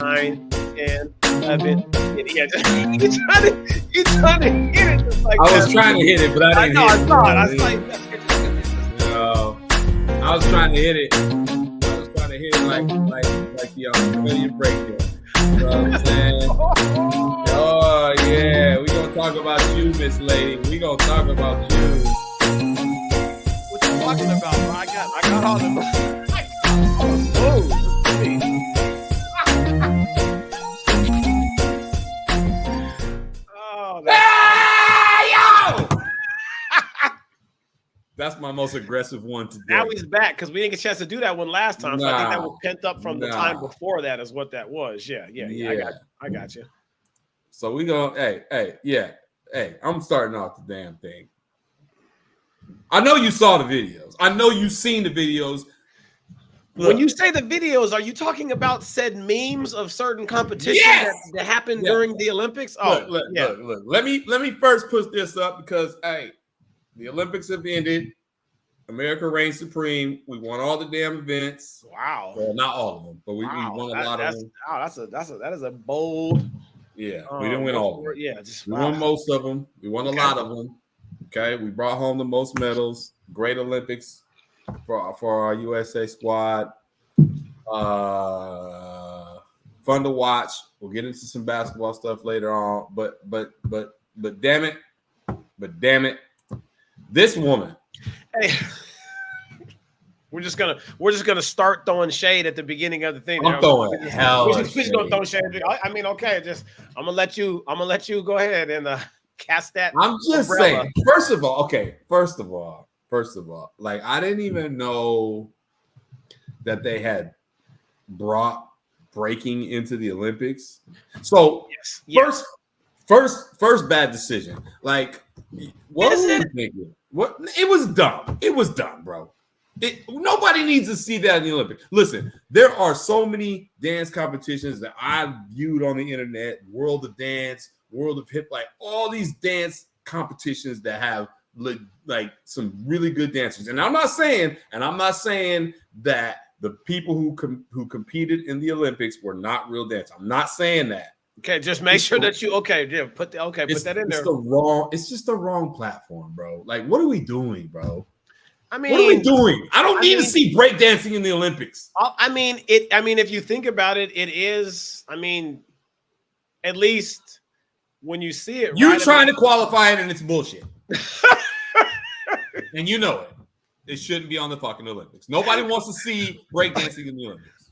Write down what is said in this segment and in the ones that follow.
9, 10, 11. Yeah, you're trying to hit it just like I that. was trying to hit it, but I didn't hit it. I saw it. I was like, I was trying to hit it. Like the Australian breakdance. You know what I'm saying? Oh yeah, we gonna talk about you, Miss Lady. We gonna talk about you. What you talking about, bro? I got all the. That's my most aggressive one today. Now he's back because we didn't get a chance to do that one last time. So I think that was pent up from the time before that is what that was. Yeah. I got you. So we go, hey, I'm starting off the damn thing. I know you saw the videos. I know you've seen the videos. Look, when you say the videos, are you talking about said memes of certain competitions that happened during the Olympics? Oh, look. Let me first put this up because the Olympics have ended. America reigns supreme. We won all the damn events. Wow. Well, not all of them, but we won a lot of them. Wow, that is a bold. Yeah, we didn't win all of them. Yeah, we won most of them. We won a lot of them. Okay, we brought home the most medals. Great Olympics for our USA squad. Fun to watch. We'll get into some basketball stuff later on. But damn it, this woman. Hey, we're just gonna start throwing shade at the beginning of the thing. I'm throwing hell. We're just gonna throw shade. I mean, okay, I'm gonna let you go ahead and cast that. I'm just saying. First of all, like I didn't even know that they had brought breaking into the Olympics. So first bad decision. Like what was you thinking? What it was dumb. It was dumb, bro. Nobody needs to see that in the Olympics. Listen, there are so many dance competitions that I viewed on the internet, World of Dance, World of Hip, like all these dance competitions that have like some really good dancers. And I'm not saying that the people who competed in the Olympics were not real dancers. I'm not saying that. Okay, just make sure that you put that in there. It's just the wrong platform, bro. Like, what are we doing, bro? I mean, what are we doing? I don't need to see breakdancing in the Olympics. I mean, if you think about it, it is. I mean, at least when you see it, you're trying to qualify it, and it's bullshit. And you know it. It shouldn't be on the fucking Olympics. Nobody wants to see breakdancing in the Olympics.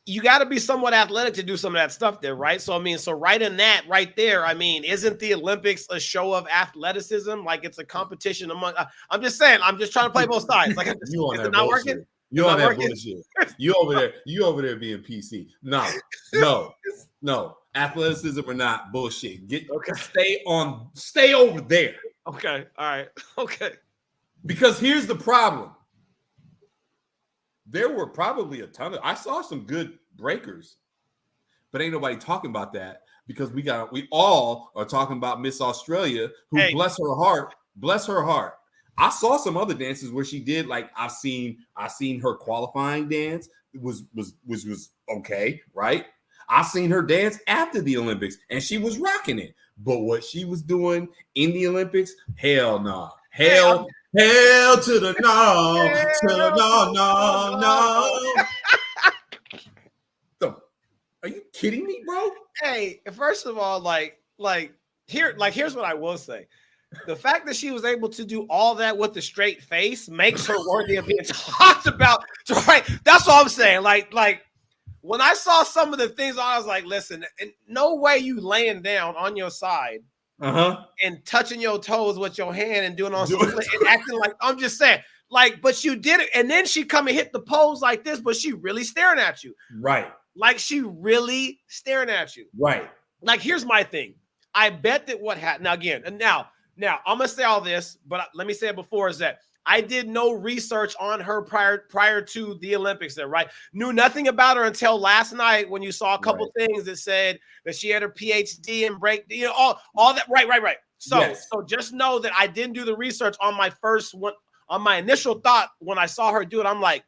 You got to be somewhat athletic to do some of that stuff there, right? So, right in that right there, isn't the Olympics a show of athleticism? Like it's a competition among, I'm just saying, I'm just trying to play both sides. Like, is it not working? You on that bullshit. You over there being PC. No. Athleticism or not, bullshit. Stay over there. Okay. All right. Okay. Because here's the problem. There were probably I saw some good breakers, but ain't nobody talking about that because we all are talking about Miss Australia, who bless her heart. I saw some other dances where she did like I've seen her qualifying dance was okay, right? I seen her dance after the Olympics and she was rocking it. But what she was doing in the Olympics, hell nah. Hell to the no. Are you kidding me, bro? Hey, first of all, here's what I will say. The fact that she was able to do all that with a straight face makes her worthy of being talked about. Right? That's all I'm saying. Like when I saw some of the things, I was like, listen, no way you laying down on your side. And touching your toes with your hand and doing and acting like I'm just saying, like, but you did it, and then she come and hit the pose like this, but she really staring at you, right? Like she really staring at you, right? Like here's my thing. I bet that what happened now I'm gonna say all this, but let me say it before is that I did no research on her prior to the Olympics there, right? Knew nothing about her until last night when you saw a couple things that said that she had her PhD in break, all that. Right. So just know that I didn't do the research on my first one. On my initial thought when I saw her do it, I'm like,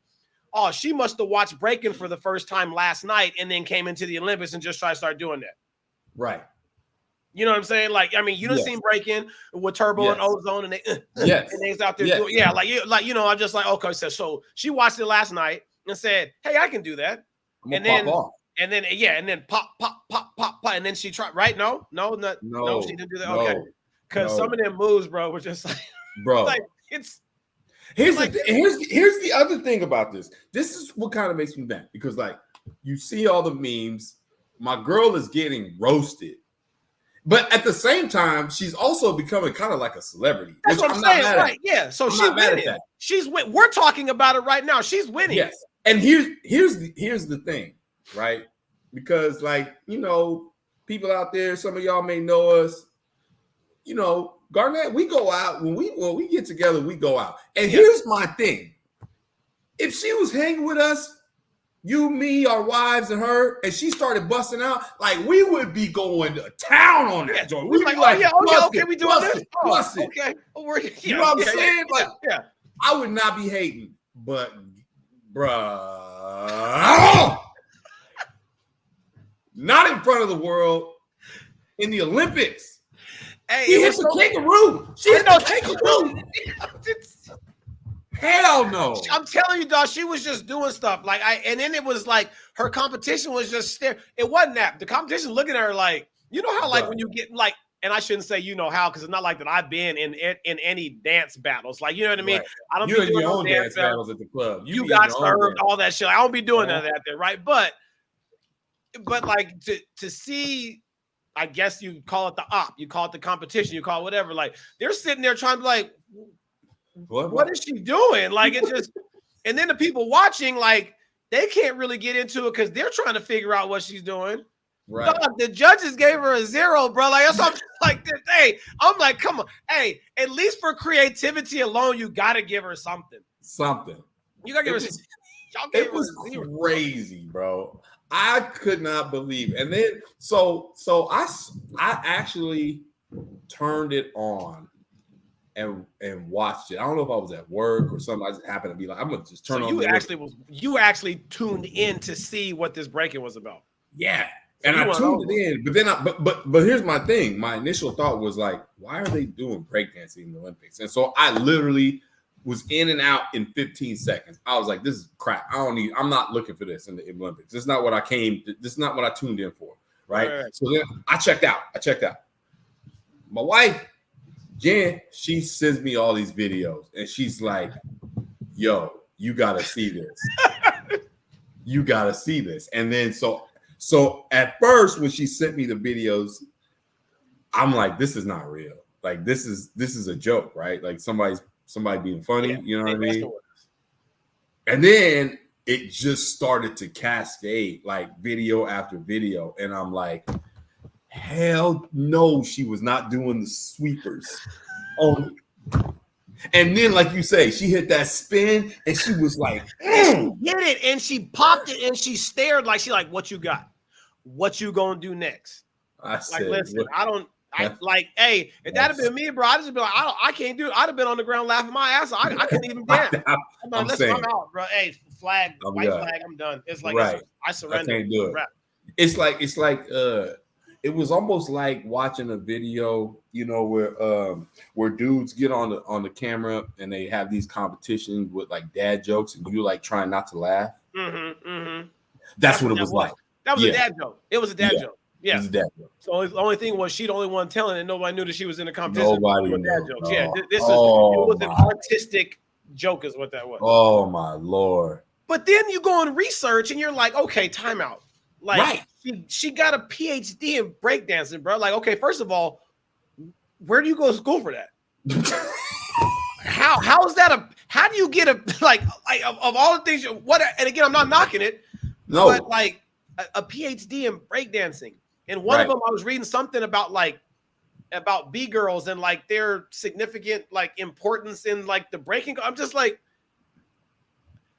oh, she must have watched breaking for the first time last night and then came into the Olympics and just tried to start doing that. Right. You know what I'm saying? Like, I mean, you done seen breaking with Turbo and Ozone, and they and they's out there doing, I'm just like, okay, so she watched it last night and said, hey, I can do that. And then pop, and then she tried, right? No, she didn't do that. Okay. Because some of them moves, bro, were just like, bro. Like, it's here's the other thing about this. This is what kind of makes me mad, because like you see all the memes, my girl is getting roasted. But at the same time, she's also becoming kind of like a celebrity. That's what I'm saying, right? Yeah. So she's winning. We're talking about it right now. She's winning. Yes. And here's the thing, right? Because like, you know, people out there, some of y'all may know us. You know, Garnett, we go out when we get together, we go out. And here's my thing: if she was hanging with us, you, me, our wives, and her, and she started busting out, like we would be going to town on that joint. We'd be like, okay, we doing this. Okay, you know what I'm saying? Like, I would not be hating, but bruh, not in front of the world in the Olympics. Hey, he hit the kangaroo. She hit the kangaroo. Hell no. I'm telling you, dog, she was just doing stuff. Like and then it was like her competition was just staring. It wasn't that. The competition looking at her like, you know how like when you get like, and I shouldn't say you know how, because it's not like that I've been in any dance battles. Like, you know what I mean? Right. I don't be doing your own dance battles at the club. You got served, all that shit. I don't be doing none of that there, right? But like to see, I guess you call it the op, you call it the competition, you call it whatever. Like they're sitting there trying to be like, what is she doing? Like it just, and then the people watching, like they can't really get into it because they're trying to figure out what she's doing. Right. Dog, the judges gave her a 0, bro. Like that's what I'm like. Hey, I'm like, come on. Hey, at least for creativity alone, you got to give her something. You got to give her. It was crazy, bro. I could not believe. And then so I actually turned it on and watched it. I don't know if I was at work or something. I just happened to be like, I'm gonna just turn on. You actually tuned in to see what this breaking was about. Yeah. So and I tuned it in, but then but here's my thing. My initial thought was like, why are they doing breakdancing in the Olympics? And so I literally was in and out in 15 seconds. I was like, this is crap. I'm not looking for this in the Olympics. This is not what I this is not what I tuned in for. Right. So then I checked out. My wife, Jen, she sends me all these videos and she's like, yo, you got to see this. You got to see this. And then so at first when she sent me the videos, I'm like, this is not real. Like this is a joke, right? Like somebody being funny, you know what I mean? And then it just started to cascade, like video after video. And I'm like, hell no, she was not doing the sweepers. And then, like you say, she hit that spin and she was like, she hit it and she popped it and she stared like what you got? What you gonna do next? I said, listen, hey, if that had been me, bro, I'd just be like, I can't do it. I'd have been on the ground laughing my ass off. I couldn't even dance. I'm out, bro. Hey, white flag, I'm done. It's like I surrender. I can't do it. It's like it was almost like watching a video, you know, where dudes get on the camera and they have these competitions with like dad jokes and you like trying not to laugh. That's what it was like. That was a dad joke. It was a dad joke. Yeah. So the only thing was she's the only one telling it. Nobody knew that she was in a competition. Nobody with dad jokes. Yeah, it was an artistic joke, is what that was. Oh my Lord! But then you go and research, and you're like, okay, timeout. Like she got a PhD in breakdancing, bro. Like, okay, first of all, where do you go to school for that? How is that how do you get a like of all the things? And again, I'm not knocking it. No, but like a PhD in breakdancing. And one of them, I was reading something about B girls and like their significant like importance in like the breaking. I'm just like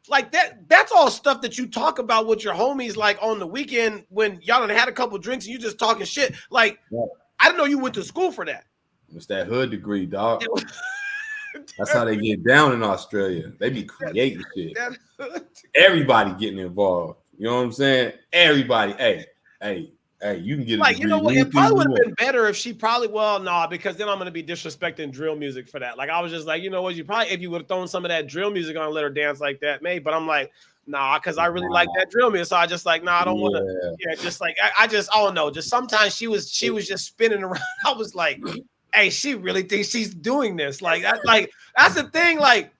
that's all stuff that you talk about with your homies like on the weekend when y'all done had a couple drinks and you just talking shit. Like I didn't know you went to school for that. It's that hood degree, dog. That's how they get down in Australia. They be creating shit. Everybody getting involved. You know what I'm saying? Everybody. Hey, you can get like, you know what? It probably would have been better if she because then I'm going to be disrespecting drill music for that. Like, I was just like, you know what? If you would have thrown some of that drill music on and let her dance like that, maybe. But I'm like, nah, because I really like that drill music. So I just like, nah, I don't want to. Yeah, just like, I don't know. Just sometimes she was just spinning around. I was like, hey, she really thinks she's doing this. Like that's the thing. Like,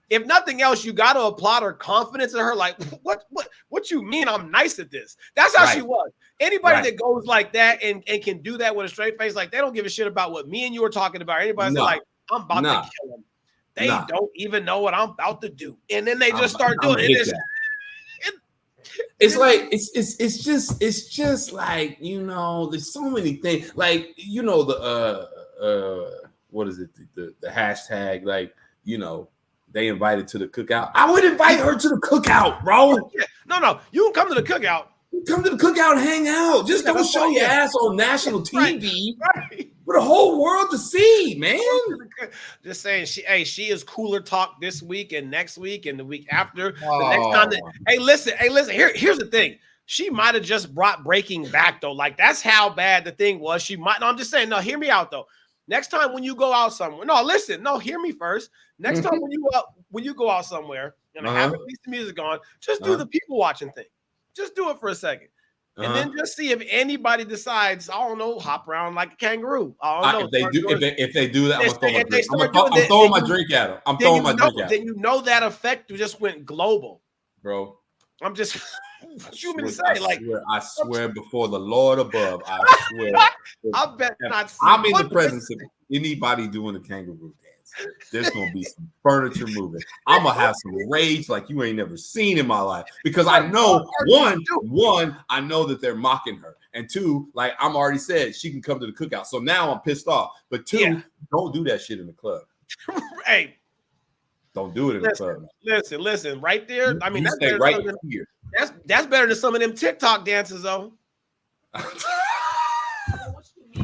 if nothing else, you got to applaud her confidence in her. Like, what you mean? I'm nice at this. That's how she was. Anybody that goes like that and can do that with a straight face, like, they don't give a shit about what me and you were talking about. Anybody say, like, I'm about to kill him. They don't even know what I'm about to do. And then they just start doing it. It's like it's just like, you know, there's so many things, like, you know, the what is it, the hashtag, like, you know, they invited to the cookout. I would invite her to the cookout, bro. Yeah. No, you can come to the cookout. Come to the cookout and hang out. Just don't show your ass on national TV for the whole world to see, man. Just saying, she is cooler talk this week and next week and the week after. The next time hey, listen. Here's the thing. She might have just brought breaking back, though. Like, that's how bad the thing was. She might. No, I'm just saying. No, hear me out, though. Next time when you go out somewhere, hear me first. Next time when you go out somewhere and have at least the music on, just do the people watching thing. Just do it for a second. And then just see if anybody decides, I don't know, hop around like a kangaroo. I don't know. If they do that, I'm throwing my drink at them. I'm throwing my drink at them. Then you know that effect just went global. Bro. I'm just, what you mean to say? I swear before the Lord above, I swear. I bet not. I'm in the presence of anybody doing a kangaroo dance. There's gonna be some furniture moving. I'm gonna have some rage like you ain't never seen in my life, because I know one, I know that they're mocking her, and two, like I'm already said, she can come to the cookout. So now I'm pissed off. But two, don't do that shit in the club. Hey, don't do it in the club. Listen, right there. I mean, that's better right here. That's better than some of them TikTok dances, though.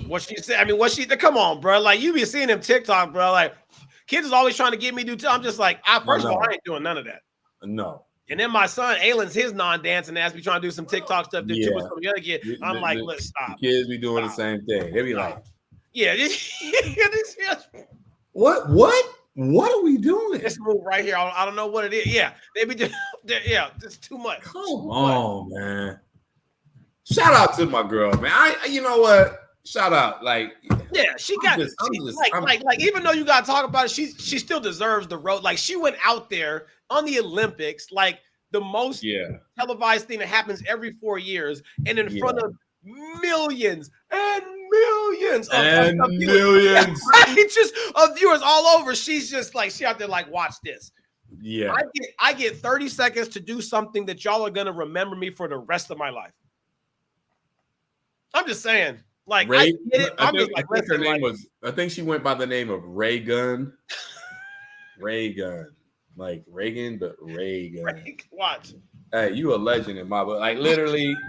What she said? I mean, come on, bro. Like, you be seeing them TikTok, bro. Like, kids is always trying to get me to do. I'm just like, first of all, I ain't doing none of that. No. And then my son, Aylin's his non-dancing ass be trying to do some TikTok stuff too. With some of the other kids. I'm like, let's stop. The kids be doing the same thing. They be like, What are we doing? This move right here, I don't know what it is. Yeah, they be just, just too much. Come on, man. Shout out to my girl, man. You know what? Shout out, like, she got even though you gotta talk about it, she still deserves the road. Like, she went out there on the Olympics, like the most televised thing that happens every 4 years, and in front of millions and millions of viewers. Just of viewers all over. She's just like, she out there like, watch this. Yeah, I get 30 seconds to do something that y'all are gonna remember me for the rest of my life. I'm just saying. Like, I get it. I think she went by the name of Ray Gun. Ray Gun. Like Reagan, but Ray Gun. Watch. Hey, you a legend in my book. Like, literally, you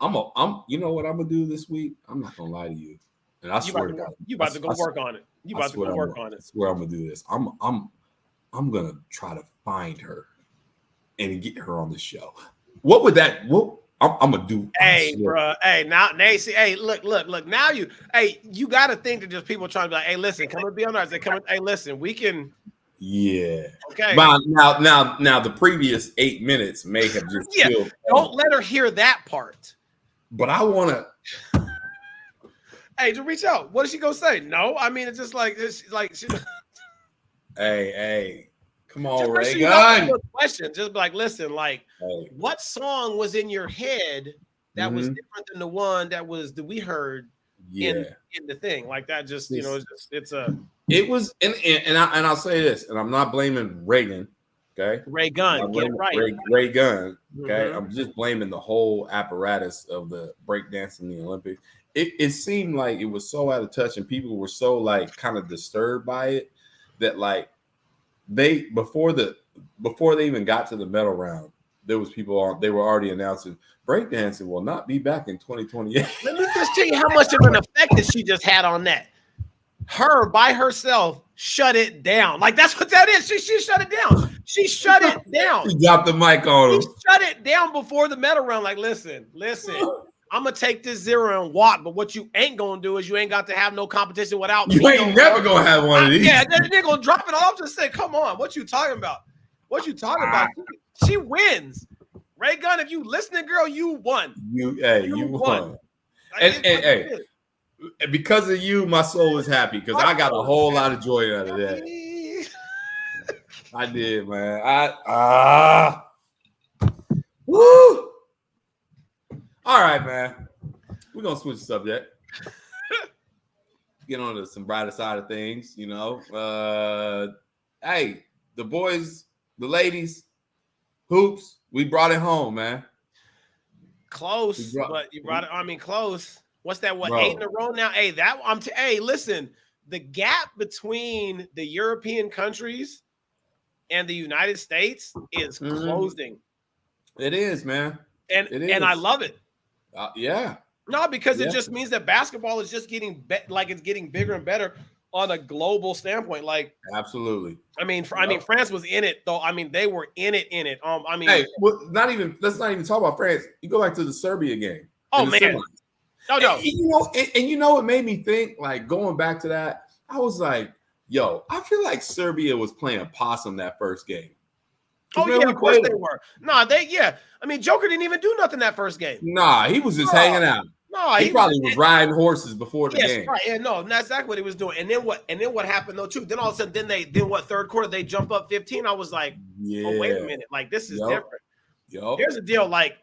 know what I'm gonna do this week? I'm not gonna lie to you. And I swear to God. You about to go work on it. You about to go work on it. I swear I'm gonna do this. I'm gonna try to find her and get her on the show. What would that I'm gonna do. Hey, bro. Hey, now, Nancy. Hey, look. Now you got to think that just people trying to be like, hey, listen, come and be on ours. They come. Hey, listen, we can. Yeah. Okay. But now, the previous 8 minutes may have just killed. Don't let her hear that part. But I want to. Hey, just reach out. What is she gonna say? No, I mean, it's just like this. Like, hey. Come on, Ray Gun. Question. Just be like, listen, like, what song was in your head that was different than the one that we heard in the thing? Like that, just it was, and I'll say this, and I'm not blaming Reagan, okay? Ray Gun, get it right. Ray Gun, okay? I'm just blaming the whole apparatus of the breakdancing in the Olympics. It seemed like it was so out of touch, and people were so like kind of disturbed by it that like. Before they even got to the medal round, there was people on. They were already announcing breakdancing will not be back in 2028. Let me just tell you how much of an effect that she just had on that. Her by herself shut it down. Like that's what that is. She shut it down. She shut it down. She dropped the mic on him. She shut it down before the medal round. Like, listen. I'm gonna take this 0 and walk, but what you ain't gonna do is you ain't got to have no competition without me. You ain't never gonna have one of these. Yeah, they're gonna drop it off. Just say, come on, what you talking about? What you talking about? She wins. Ray Gunn, if you listening, girl, you won. You won. And because of you, my soul is happy because I got a whole lot of joy out of that. I did, man. Woo! All right, man. We're gonna switch the subject. Get on to some brighter side of things, you know. Hey, the boys, the ladies, hoops, we brought it home, man. Close, but you brought it. I mean, close. What's that? What, bro. 8 in a row now? Hey, hey, listen, the gap between the European countries and the United States is closing. It is, man. And I love it. Yeah. No, because it just means that basketball is just getting it's getting bigger and better on a global standpoint. Like, absolutely. I mean, France was in it though. I mean, they were in it. I mean, hey, let's not even talk about France. You go back to the Serbia game. Oh man. No. And you know what made me think, like, going back to that, I was like, yo, I feel like Serbia was playing possum that first game. Oh, yeah, of course they were. I mean, Joker didn't even do nothing that first game. Nah, he was just hanging out. No, he probably was riding horses before the game. Right. Yeah, no, that's exactly what he was doing. And then what happened though, too? Then all of a sudden, third quarter, they jump up 15. I was like, oh, wait a minute. Like, this is different. Here's the deal. Like,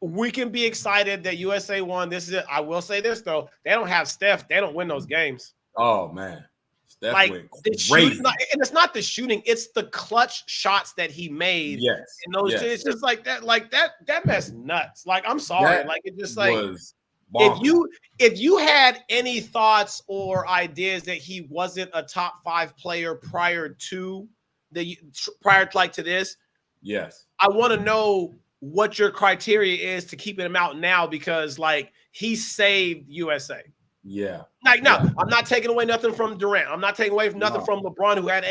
we can be excited that USA won. This is it. I will say this, though. They don't have Steph. They don't win those games. Oh, man. Steph went crazy. And it's not the shooting. It's the clutch shots that he made. Yes. And those it's just like that. Like, that mess nuts. Like, I'm sorry. Like, it just like if you had any thoughts or ideas that he wasn't a top 5 player prior to this, yes, I want to know what your criteria is to keeping him out now, because like he saved USA. Yeah. Like, no, I'm not taking away nothing from Durant. I'm not taking away nothing from LeBron, who had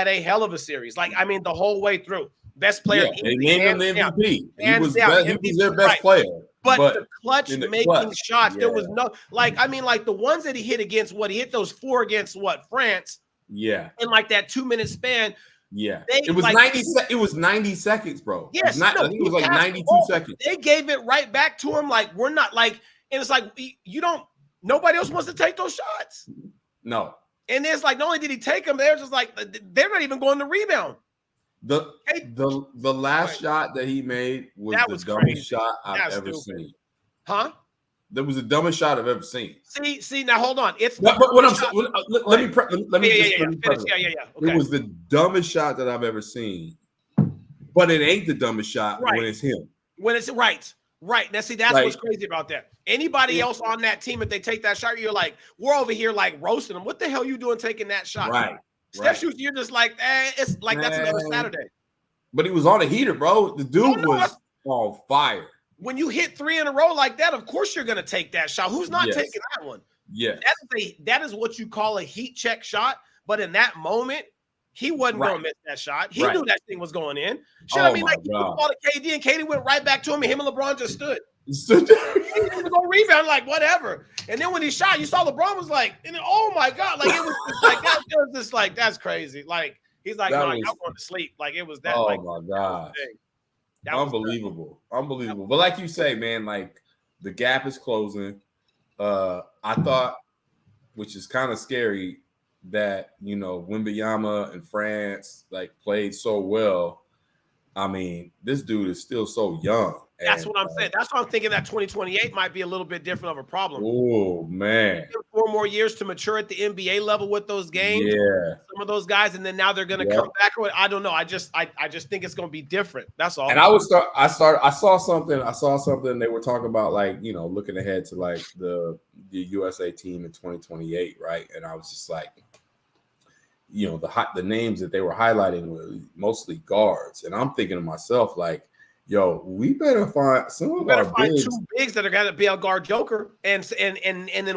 a hell of a series. Like, I mean, the whole way through. Best player. Yeah, they named him the MVP. He was their best player. But the clutch making shots, there was no, like, I mean, like the ones that he hit against he hit those 4 against France. Yeah. In like that 2-minute span. Yeah. It was like 90 it was 90 seconds, bro. Yes. I think it was like 92 seconds. They gave it right back to him. Like, we're not like, and it's like, nobody else wants to take those shots. No. And it's like, not only did he take them, they're just like, they're not even going to rebound. The last shot that he made was the dumbest shot I've ever seen. Huh? That was the dumbest shot I've ever seen. See, now hold on. It's but what I'm saying. Let me Okay. It was the dumbest shot that I've ever seen, but it ain't the dumbest shot when it's him. When it's right. Now, see, that's what's crazy about that. Anybody else on that team, if they take that shot, you're like, we're over here like roasting them. What the hell are you doing taking that shot? Right. Steph shoots, you're just like, it's like that's another Saturday. But he was on a heater, bro. The dude was on fire. When you hit 3 in a row like that, of course you're going to take that shot. Who's not taking that one? Yeah. That is what you call a heat check shot. But in that moment, he wasn't going to miss that shot. He knew that thing was going in. I mean, like, he was ball to KD, and KD went right back to him, and him and LeBron just stood. He was going to rebound, like, whatever. And then when he shot, you saw LeBron was like, oh, my God. Like, it was just like, that was just like, that's crazy. Like, he's like, no, I'm going to sleep. Like, it was that. Oh, like, my God. Unbelievable. But like you say, man, like the gap is closing. I thought, which is kind of scary, that Wembanyama and France like played so well. I mean, this dude is still so young. That's what I'm saying. That's why I'm thinking that 2028 might be a little bit different of a problem. Oh, man. 4 more years to mature at the NBA level with those games. Yeah. Some of those guys, and then now they're going to come back. I don't know. I just think it's going to be different. That's all. And I saw something they were talking about, like, looking ahead to like the USA team in 2028, right? And I was just like, the names that they were highlighting were mostly guards. And I'm thinking to myself, like, yo, we better find bigs. 2 bigs that are going to be able to guard Joker and then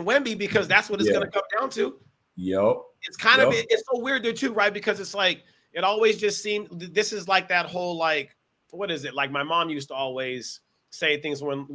Wemby, because that's what it's going to come down to. Yep. It's kind of it's so weird there too, right? Because it's like it always just seemed this is like that whole like what is it? Like my mom used to always say things when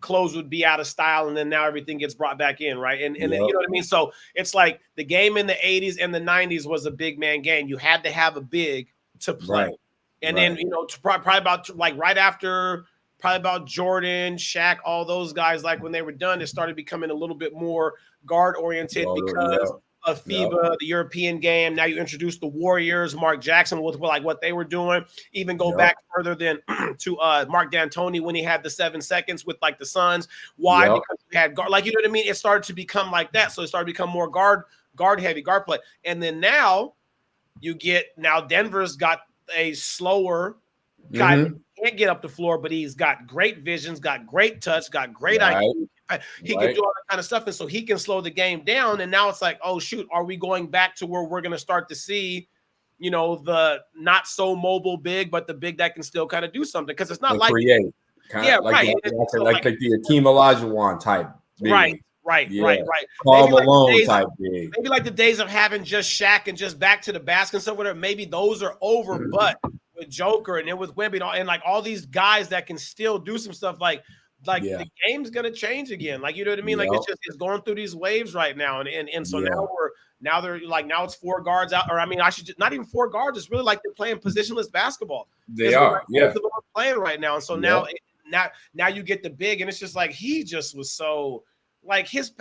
clothes would be out of style and then now everything gets brought back in, right? And then, you know what I mean? So it's like the game in the 80s and the 90s was a big man game. You had to have a big to play. Right. And then, probably about like right after probably about Jordan, Shaq, all those guys, like when they were done, it started becoming a little bit more guard oriented because of FIBA, the European game. Now you introduce the Warriors, Mark Jackson with like what they were doing. Even go back further than to Mark D'Antoni when he had the 7 seconds with like the Suns. Why? Because he had guard, like you know what I mean. It started to become like that, so it started to become more guard heavy, guard play. And then now you get Denver's got a slower guy that can't get up the floor, but he's got great visions, got great touch, got great IQ. He can do all that kind of stuff, and so he can slow the game down. And now it's like, oh shoot, are we going back to where we're going to start to see, the not so mobile big, but the big that can still kind of do something? Because it's not like create, like the Akeem Olajuwon type, big. Right. Carl Malone type big. Maybe like the days of having just Shaq and just back to the basket and stuff, whatever. Maybe those are over, but with Joker and then with Wemby and like all these guys that can still do some stuff like the game's gonna change again. Like you know what I mean? Like it's going through these waves right now. And so now they're like now it's 4 guards out, or I mean I should just, not even 4 guards, it's really like they're playing positionless basketball. They are, playing right now. And so now you get the big, and it's just like he just was so like it's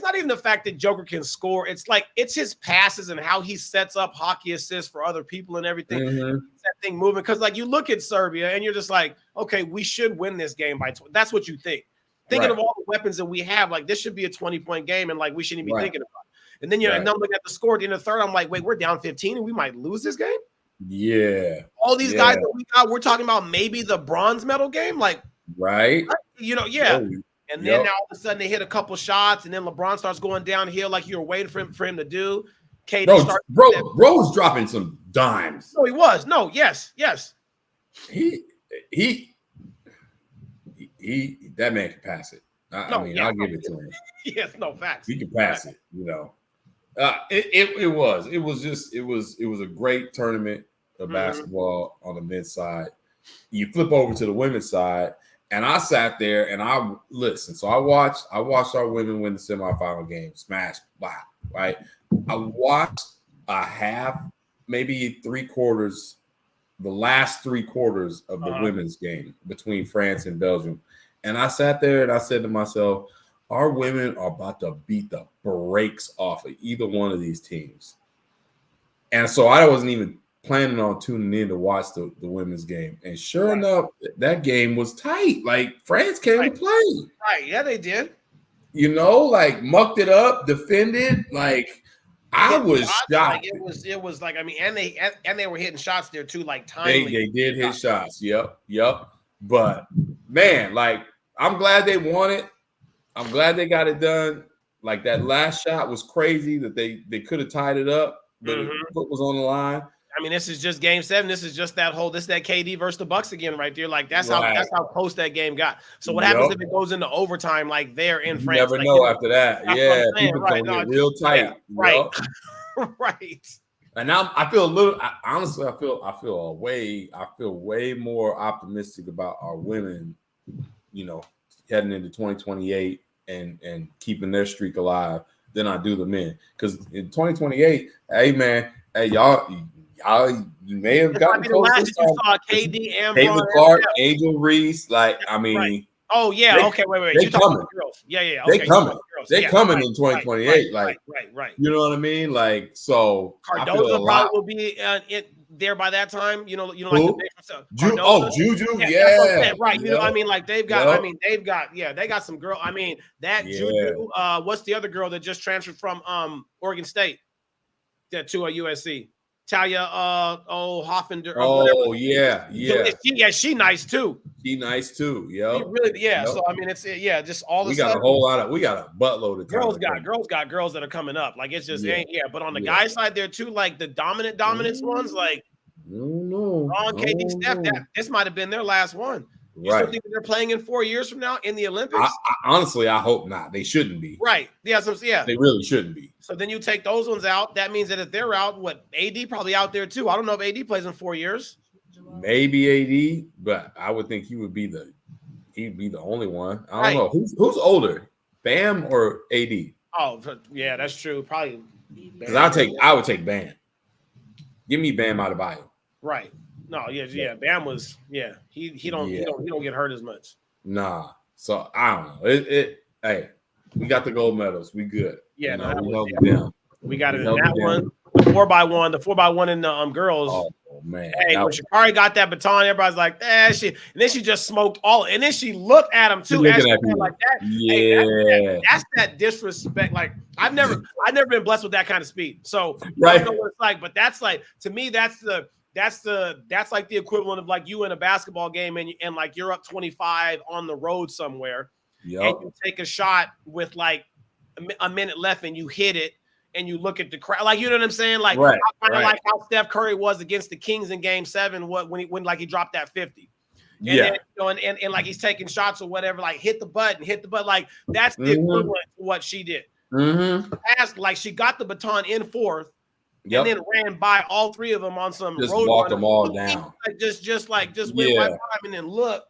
not even the fact that Joker can score. It's like it's his passes and how he sets up hockey assists for other people and everything. That thing moving, because like you look at Serbia and you're just like, okay, we should win this game by 20. That's what you think. Thinking of all the weapons that we have, like this should be a 20-point game, and like we shouldn't be thinking about it. And then and then looking at the score at the end of the third, I'm like, wait, we're down 15 and we might lose this game. Yeah. All these guys that we got, we're talking about maybe the bronze medal game, like And then now all of a sudden they hit a couple shots, and then LeBron starts going downhill like you were waiting for him to do. KD bro was dropping some dimes. No, he was. No, yes. He that man can pass it. I'll give it to him. Yes, no facts. He can pass it. It was a great tournament of basketball on the men's side. You flip over to the women's side. And I sat there and I listened. So I watched our women win the semifinal game, smash, blah, right? I watched a half, maybe 3/4, the last 3/4 of the women's game between France and Belgium. And I sat there and I said to myself, our women are about to beat the brakes off of either one of these teams. And so I wasn't even planning on tuning in to watch the women's game. And sure enough, that game was tight. Like France came to play. Right. Yeah, they did. Like mucked it up, defended. Like I was shocked. Like it was like, I mean, and they were hitting shots there too, like timely. They did hit shots. Yep. But man, like I'm glad they won it. I'm glad they got it done. Like that last shot was crazy that they could have tied it up, but the foot was on the line. I mean, this is just game 7. This is just that KD versus the Bucks again right there. Like that's how close that game got. So what happens if it goes into overtime like there in France? You never know after that. Yeah, people gonna get real tight. Yeah, right. Right. And now I feel a little honestly, I feel way more optimistic about our women, heading into 2028 and keeping their streak alive than I do the men. Because in 2028, you may have gotten close. Last you saw KD and Caitlin Clark, Angel Reese, like I mean. Right. Oh yeah, okay, wait. You talking about the girls? Yeah. Okay, they coming. They coming in 2028. Right. You know what I mean? Like so. Cardozo probably will be there by that time. Like the Juju. Yeah. Right. I mean, like they've got. They got some girl. I mean, that Juju. What's the other girl that just transferred from Oregon State to USC? Talia Hoffender. She nice too. She nice too. Yeah. So I mean, it's just all the. We got a buttload of girls got girls that are coming up. Like it's just But on the guy side there too, like the dominance ones, like no. Ron, KD, Steph. This might have been their last one. You still think they're playing in 4 years from now in the Olympics? Honestly, I hope not. They shouldn't be. Right. Yeah. So, yeah. They really shouldn't be. So then you take those ones out. That means that if they're out, what, AD probably out there too. I don't know if AD plays in 4 years. Maybe AD, but I would think he'd be the only one. I don't know. Who's older, Bam or AD? Oh, yeah, that's true. Probably. Because I would take Bam. Give me Bam Adebayo. Right. No, yeah. Bam was, he don't get hurt as much. Nah. So I don't know. Hey, we got the gold medals. We good. Yeah, we got it in that one. The 4x1 in the girls. Oh man. Hey, when Sha'Carri got that baton, everybody's like, and then she just smoked all, and then she looked at him too. Like that. Yeah. Hey, that's that disrespect. Like I've never been blessed with that kind of speed. So right. I don't know what it's like, but that's like, to me, that's like the equivalent of like you in a basketball game and like you're up 25 on the road somewhere, and you take a shot with like a minute left and you hit it. And you look at the crowd, like, you know what I'm saying? Like, I kind of like how Steph Curry was against the Kings in Game 7, when like he dropped that 50. And then, and like he's taking shots or whatever, like hit the button. Like that's the equivalent to what she did. Like she got the baton in fourth, and then ran by all three of them on some just road walked run. them all down. Like just went right by him and then look.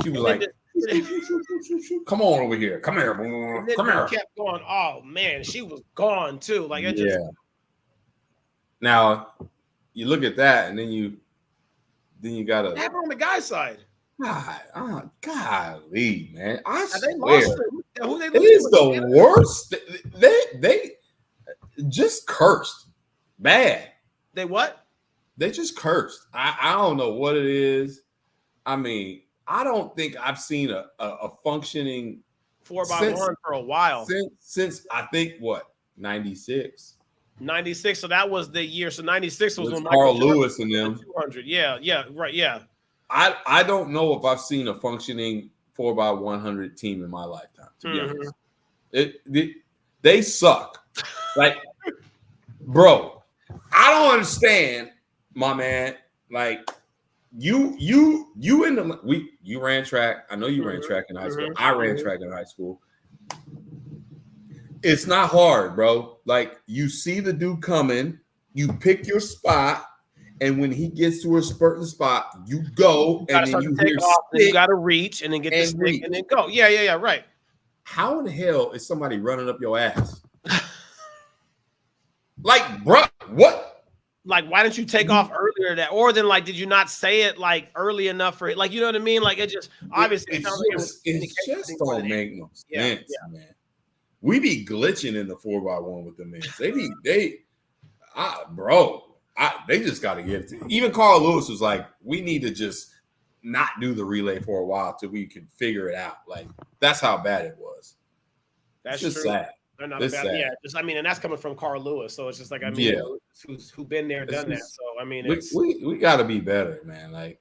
She was like, come on over here. Come here. Come here. Kept going. Oh man, she was gone too. Like it just. Now you look at that, and then you gotta. What happened on the guy's side? Golly, man! I swear, it is the worst. They just cursed bad. They what? They just cursed. I don't know what it is. I mean, I don't think I've seen a functioning 4x1 for a while. Since I think 96. 96. So that was the year. So 96 was when Carl Lewis and them. 200. Yeah, right. Yeah. I don't know if I've seen a functioning 4x100 team in my lifetime. To be honest, they suck. Like, bro, I don't understand, my man. Like. You ran track. I know you ran track in high school. I ran track in high school. It's not hard, bro. Like, you see the dude coming, you pick your spot, and when he gets to a certain spot, you go, and then you hear off, and you gotta reach and then get the stick and then go. Yeah, right. How in the hell is somebody running up your ass? Like, bro, what? Like, why didn't you take off earlier? Or then, like, did you not say it like early enough for it? Like, you know what I mean? Like, it just obviously it just don't make no sense, man. We be glitching in the 4x1 with the men. They just got to get it to. Even Carl Lewis was like, we need to just not do the relay for a while till we can figure it out. Like, that's how bad it was. That's just true. Sad. They're not about, and that's coming from Carl Lewis, so it's just like, who's been there, done that. So I mean, we got to be better, man. Like,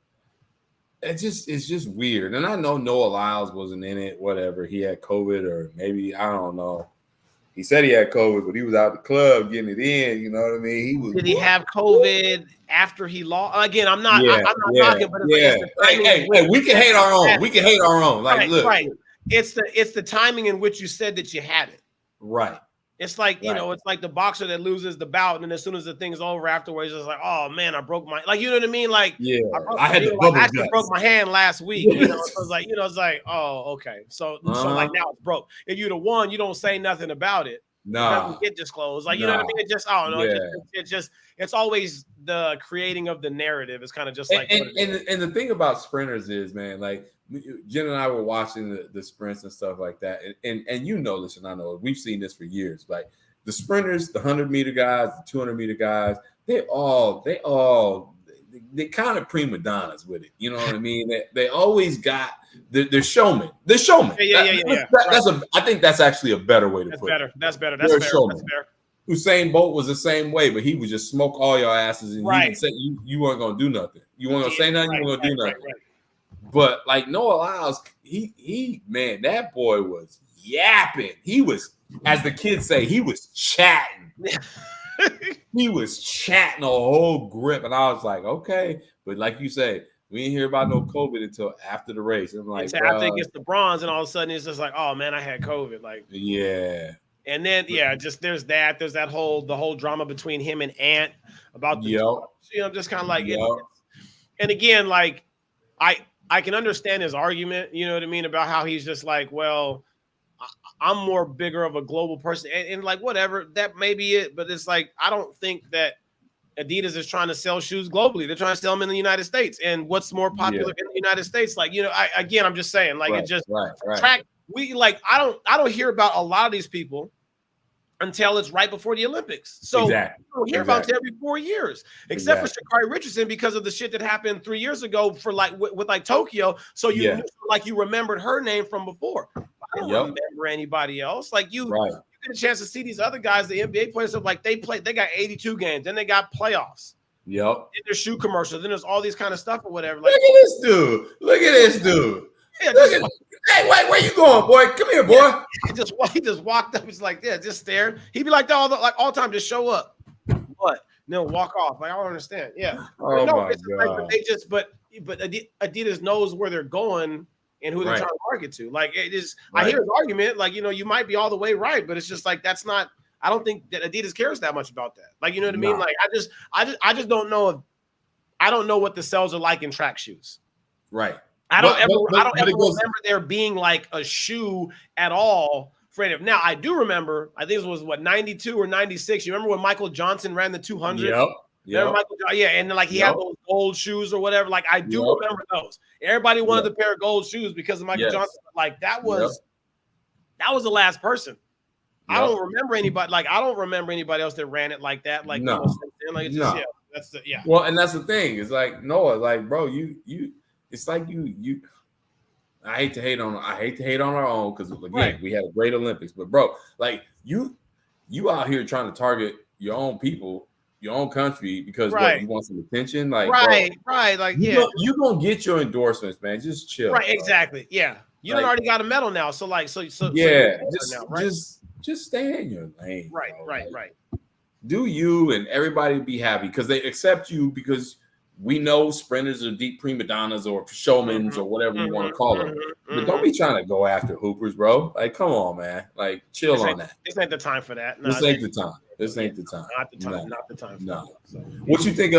it's just weird. And I know Noah Lyles wasn't in it, whatever. He had COVID, or maybe I don't know. He said he had COVID, but he was out the club getting it in. You know what I mean? Did he have COVID after he lost? Again, I'm not talking, but hey, we can hate our own. We can hate our own. Like, look, it's the timing in which you said that you had it. Right. It's like, it's like the boxer that loses the bout, and then as soon as the thing's over afterwards, it's like, oh man, I broke my, like, you know what I mean? Like, I actually broke my hand last week. So it's like, it's like, oh, okay. So like now it's broke. If you'd have won, you don't say nothing about it. No, it doesn't get disclosed. Like, you know what I mean? It just, I don't know. It's always the creating of the narrative. It's kind of just like, and the thing about sprinters is, man, like, Jen and I were watching the sprints and stuff like that. And listen, I know we've seen this for years. Like, the sprinters, the 100-meter guys, the 200-meter guys, they kind of prima donnas with it. You know what I mean? They always got they're showmen. They're showmen. Yeah. I think that's actually a better way to put it. That's better. That's fair. Usain Bolt was the same way, but he would just smoke all your asses, and you weren't gonna do nothing. You weren't gonna say nothing. You weren't gonna do nothing. Right. But like Noah Lyles, he man, that boy was yapping. He was, as the kids say, he was chatting. He was chatting a whole grip, and I was like, okay. But like you say, We didn't hear about no COVID until after the race. I'm like, after it gets the bronze, and all of a sudden it's just like, oh man, I had COVID. Like, yeah. And then just there's that whole drama between him and Ant about the just kind of like and again, like I can understand his argument, you know what I mean, about how he's just like, well, I'm more bigger of a global person, and like whatever, that may be it, but it's like I don't think that Adidas is trying to sell shoes globally. They're trying to sell them in the United States, and what's more popular in the United States, like, you know, I'm just saying, like, it just track. We like I don't hear about a lot of these people until it's right before the Olympics. So we don't hear about it every 4 years, except for Sha'Carri Richardson because of the shit that happened 3 years ago for like with like Tokyo. So you knew, like you remembered her name from before. I don't remember anybody else. Like you get a chance to see these other guys, the NBA players, like they got 82 games, then they got playoffs. Then there's shoe commercials, then there's all these kind of stuff or whatever. Like, Look at this dude. Hey, wait, where you going, boy? Come here, boy. He just walked up. He's like, just stare. He'd be like that all the time. Just show up. What? No, walk off. Like, I don't understand. Yeah. Oh no, my God. Like, they just, but Adidas knows where they're going and who they're trying to market to. Like, it is. I hear his argument. Like, you know, you might be all the way right, but it's just like that's not. I don't think that Adidas cares that much about that. Like, you know what I mean? Like, I just don't know if I don't know what the sales are like in track shoes. Right. I don't ever remember there being like a shoe at all for it. Now I do remember, I think it was 92 or 96. You remember when Michael Johnson ran the 200? And then like he had those gold shoes or whatever. Like I do remember those. Everybody wanted the pair of gold shoes because of Michael Johnson. Like that was the last person. I don't remember anybody. Like I don't remember anybody else that ran it like that. Like no, like it just, that's the Well, and that's the thing. It's like Noah, like bro, you. It's like you. I hate to hate on our own because again we had a great Olympics, but bro, like you out here trying to target your own people, your own country because you want some attention, like like you gonna get your endorsements, man. Just chill, right? Bro. Exactly, yeah. You like, already got a medal now, so just stay in your lane, right, bro. right. Do you and everybody be happy because they accept you because. We know sprinters are deep prima donnas or showmans or whatever you want to call them. But don't be trying to go after hoopers, bro. Like, come on, man. Like, chill on that. This ain't the time for that. No, this ain't the time. This ain't the time. Not the time. Not the time. No. So. What you think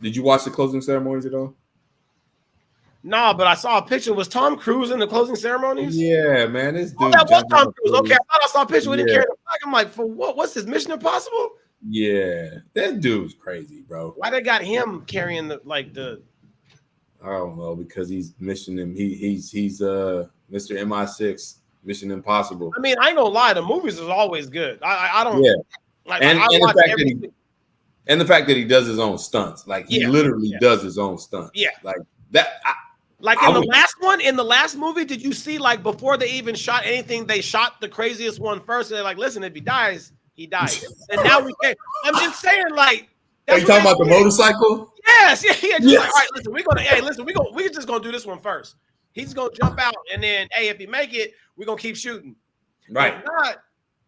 did you watch the closing ceremonies at all? No, but I saw a picture. Was Tom Cruise in the closing ceremonies? Yeah, man. This dude. That was Tom Cruise. Okay, I thought I saw a picture when he carried the flag. I'm like, for what? What's this, Mission Impossible? Yeah, that dude's crazy, bro. Why they got him carrying the? I don't know, because he's he's Mr. MI6, Mission Impossible. I mean, I ain't gonna lie, the movies is always good. I don't. Yeah. Like, and the fact that he does his own stunts, like he literally does his own stunts. Yeah, like that. In the last movie, did you see like before they even shot anything, they shot the craziest one first? And they're like, listen, if he dies. He died, and now we can't. I'm just saying, like, are you talking about the motorcycle? Yes, yeah. Just like, all right, listen, we're just gonna do this one first. He's gonna jump out, and then, hey, if he make it, we're gonna keep shooting. Right. If not,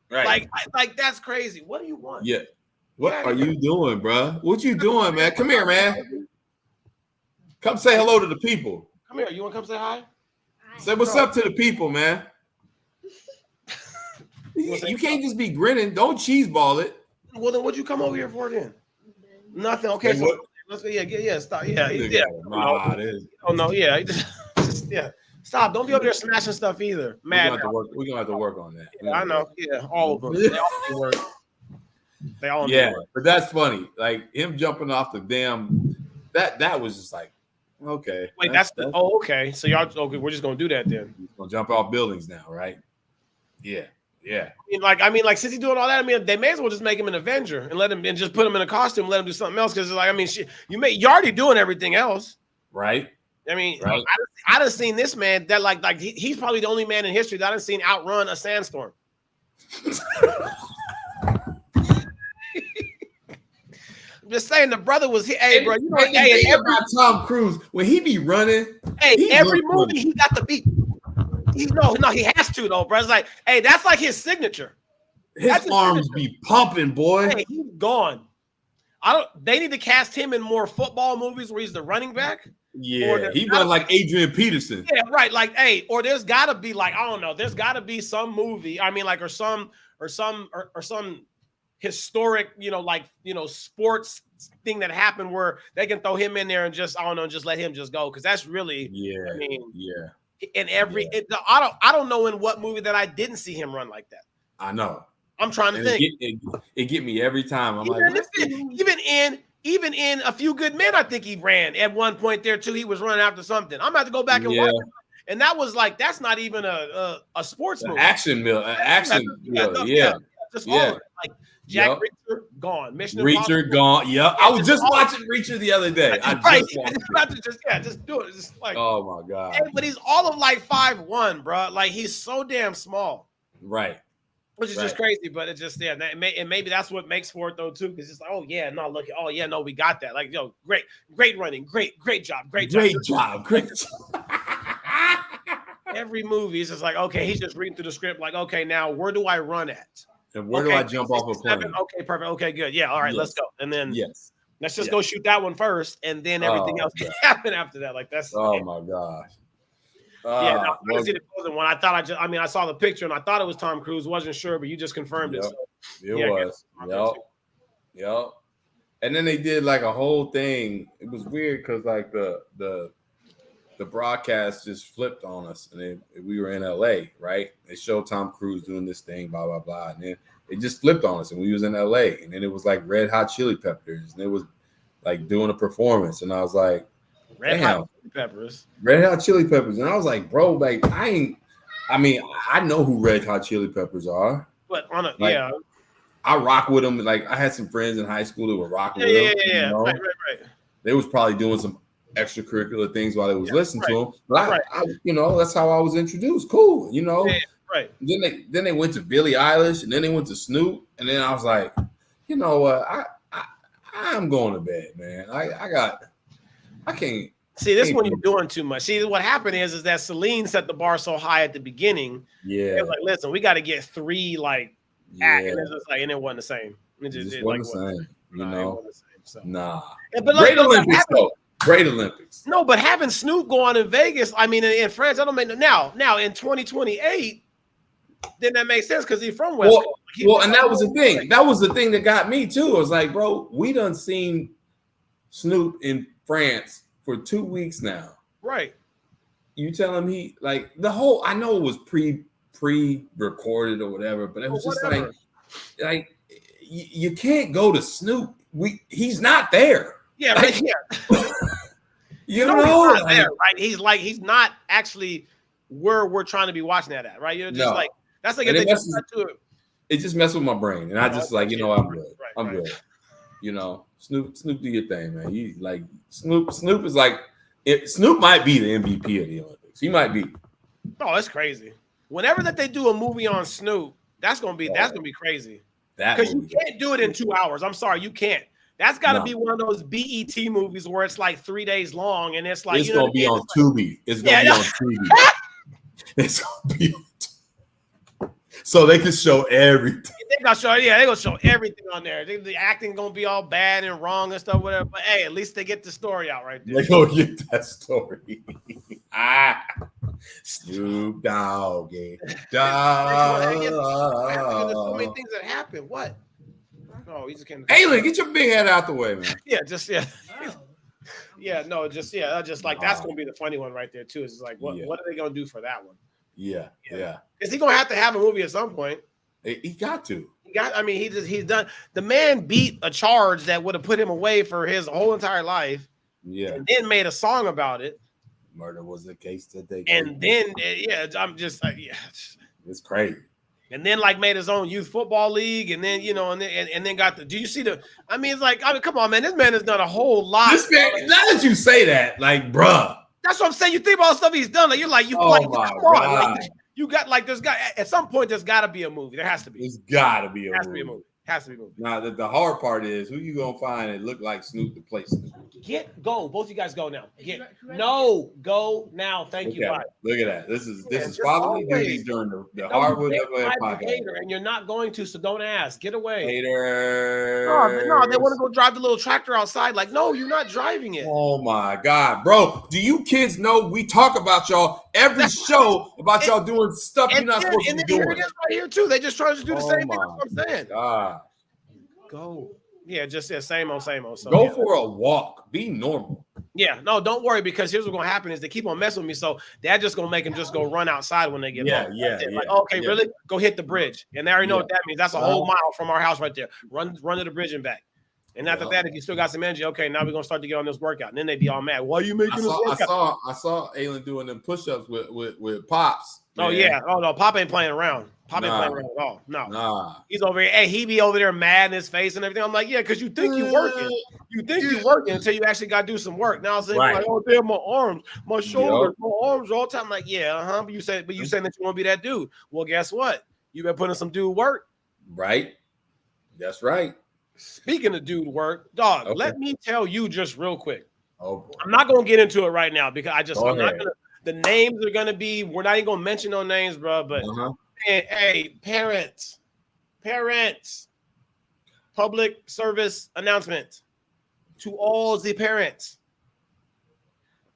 right. Like that's crazy. What do you want? Yeah. What are you doing, bro? What you doing, man? Come here, man. Come say hello to the people. Come here. You want to come say hi? Say what's up to the people, man. You can't just be grinning. Don't cheeseball it. Well, then what'd you come over here for then? Nothing. Okay, so let's go. Yeah, stop. Yeah. Oh no, yeah. Just, stop. Don't be over there smashing stuff either. Mad. We're gonna have to work on that. Yeah, I know. Yeah, all of them. They all work. They all work. But that's funny. Like him jumping off the damn. That was just like, okay. Wait, that's okay. So y'all okay? We're just gonna do that then. We're gonna jump off buildings now, right? Yeah. Yeah. I mean, since he's doing all that, I mean, they may as well just make him an Avenger and let him and just put him in a costume, and let him do something else. Because like, I mean, you're already doing everything else, right? I mean, I done seen this man that like he's probably the only man in history that I've seen outrun a sandstorm. I'm just saying, the brother was here. Hey, bro, you know, about Tom Cruise when he be running. Hey, every movie he got the beat. No, he has to though, bro. It's like, hey, that's like his signature. His arms be pumping, boy. Hey, he's gone. They need to cast him in more football movies where he's the running back. Yeah, he run like Adrian Peterson. Yeah, right. Like, hey, or there's got to be like, I don't know. There's got to be some movie. I mean, like, or some historic, sports thing that happened where they can throw him in there and just, I don't know, just let him just go, because that's really, I mean, in every, I don't know in what movie that I didn't see him run like that. I know. I'm trying to think. It get me every time. I'm even in A Few Good Men, I think he ran at one point there too. He was running after something. I'm about to go back and watch it. And that was like, that's not even a sports movie. Action mill. Just all of it. Like Jack Reacher gone. Mission Impossible gone. Yep. I was just watching Reacher the other day. Just do it. Just like, oh my God. But he's all of like 5'1", bro. Like, he's so damn small. Right. Which is just crazy, but it just and maybe that's what makes for it though too, because it's like, we got that. Like, great running, great job. Every movie is just like, okay, he's just reading through the script, like, okay, now where do I run at? And where do I jump off a plane? Okay, perfect. Okay, good. Yeah, all right, let's go. And then let's just go shoot that one first, and then everything else can happen after that. Like, that's my gosh. I see the closing one. I saw the picture and I thought it was Tom Cruise. Wasn't sure, but you just confirmed it. So, it was. Yep. And then they did like a whole thing. It was weird because like the broadcast just flipped on us, and we were in LA, right? They showed Tom Cruise doing this thing, blah blah blah, and then it just flipped on us, and we was in LA, and then it was like Red Hot Chili Peppers, and it was like doing a performance, and I was like, Red Hot Chili Peppers. And I was like, bro, like, I know who Red Hot Chili Peppers are. But I rock with them. Like, I had some friends in high school that were rocking with them. Yeah. Right. They was probably doing some extracurricular things while they was listening to them. But I that's how I was introduced. Cool, Yeah, right. Then they went to Billie Eilish, and then they went to Snoop, and then I was like, you know what? I'm going to bed, man. I can't. See, this one you're doing too much. See, what happened is that Celine set the bar so high at the beginning. Yeah. It was like, listen, we got to get 3 acts. And it's just like, and it wasn't the same. It just wasn't the same. It wasn't the same. So. Nah. But Great Olympics, though. Great Olympics. No, but having Snoop go on in Vegas, I mean, in France, I don't make now in 2028, then that makes sense because he's from West Coast. Well, and that was the thing. That was the thing that got me too. I was like, bro, we done seen Snoop in France for 2 weeks now. Right. You tell him he like the whole. I know it was pre-recorded or whatever, but it was just like you can't go to Snoop. He's not there. Yeah, right. Yeah. you know, he's not there, right? He's not actually where we're trying to be watching that at, right? You're just like that's like it just messed with my brain, and I just I'm good. I'm good. You know, Snoop, do your thing, man. You like Snoop is like Snoop might be the MVP of the Olympics. He might be. Oh, that's crazy. Whenever that they do a movie on Snoop, that's gonna be crazy. Because you can't do it in 2 hours. I'm sorry, you can't. That's got to be one of those BET movies where it's like 3 days long, and it's like it's gonna be on Tubi. It's gonna be on Tubi. It's gonna be so they can show everything. They're gonna show everything on there. The acting gonna be all bad and wrong and stuff, whatever. But hey, at least they get the story out right there. They gonna get that story. Snoop Doggy Dogg. There's so many things that happen. What? No, he just can't. Hey, look, get your big head out the way, man. Just like that's gonna be the funny one right there too. It's like, what are they gonna do for that one? Yeah. Is he gonna have to have a movie at some point? He got to. He's done. The man beat a charge that would have put him away for his whole entire life. Yeah. And then made a song about it. Murder was the case that they. And then I'm just like, it's crazy. And then like made his own youth football league, and then and then got the. Do you see the? It's like, come on, man. This man has done a whole lot. This man, now that you say that, like, bruh. That's what I'm saying. You think about all the stuff he's done. Like you're like, come on. Like, you got like there's got at some point there's got to be a movie. There has to be. There's got to be a movie. Has to be movie. Now the hard part is who you gonna find that look like Snoop to play Snoop. Go. Both of you guys go now. Go now. Thank you. Bye. Look at that. This is fatherly duty during the hardwood podcast. And you're not going to, so don't ask. Get away. Hater. No, they want to go drive the little tractor outside. Like, no, you're not driving it. Oh my God, bro. Do you kids know we talk about y'all every show about y'all doing stuff you're not supposed to be doing? Right here too. They just try to do the same thing. That's what I'm saying. God. Go. Yeah, just same old. So, go for a walk. Be normal. Yeah, no, don't worry, because here's what's gonna happen is they keep on messing with me. So they're just gonna make them just go run outside when they get home. Like, okay, really? Go hit the bridge. And they already know what that means. That's a whole mile from our house right there. Run to the bridge and back. And after that, if you still got some energy, okay, now we're gonna start to get on this workout. And then they be all mad. Why are you making this workout? I saw Aylin doing them push-ups with Pops. Man. Oh yeah. Oh no, Pop ain't playing around. Pop ain't playing around at all. No. He's over here. Hey, he be over there mad in his face and everything. I'm like, yeah, because you think you're working. You think you're working until you actually got to do some work. Now I'm saying, like, oh damn, my arms, my shoulders, my arms all the time. I'm like, yeah, But you saying that you want to be that dude. Well, guess what? You been putting some dude work. Right. That's right. Speaking of dude work, dog, let me tell you just real quick. Oh boy. I'm not gonna get into it right now because I'm not gonna. The names are gonna be. We're not even gonna mention no names, bro. But hey, parents, public service announcement to all the parents.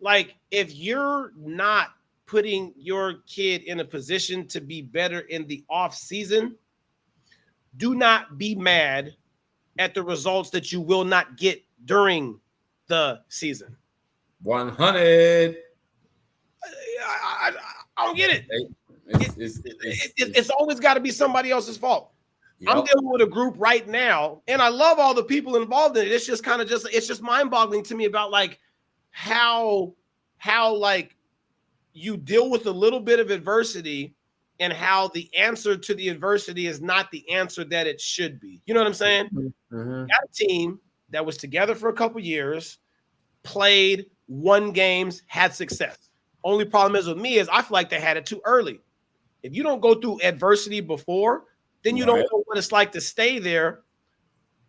Like, if you're not putting your kid in a position to be better in the off season, do not be mad at the results that you will not get during the season. 100. I don't get it. It's always got to be somebody else's fault. Yep. I'm dealing with a group right now, and I love all the people involved in it. It's just kind of it's just mind-boggling to me about like how like you deal with a little bit of adversity and how the answer to the adversity is not the answer that it should be. You know what I'm saying? Mm-hmm. Got a team that was together for a couple years, played, won games, had success. Only problem is with me is I feel like they had it too early. If you don't go through adversity before, then you don't know what it's like to stay there,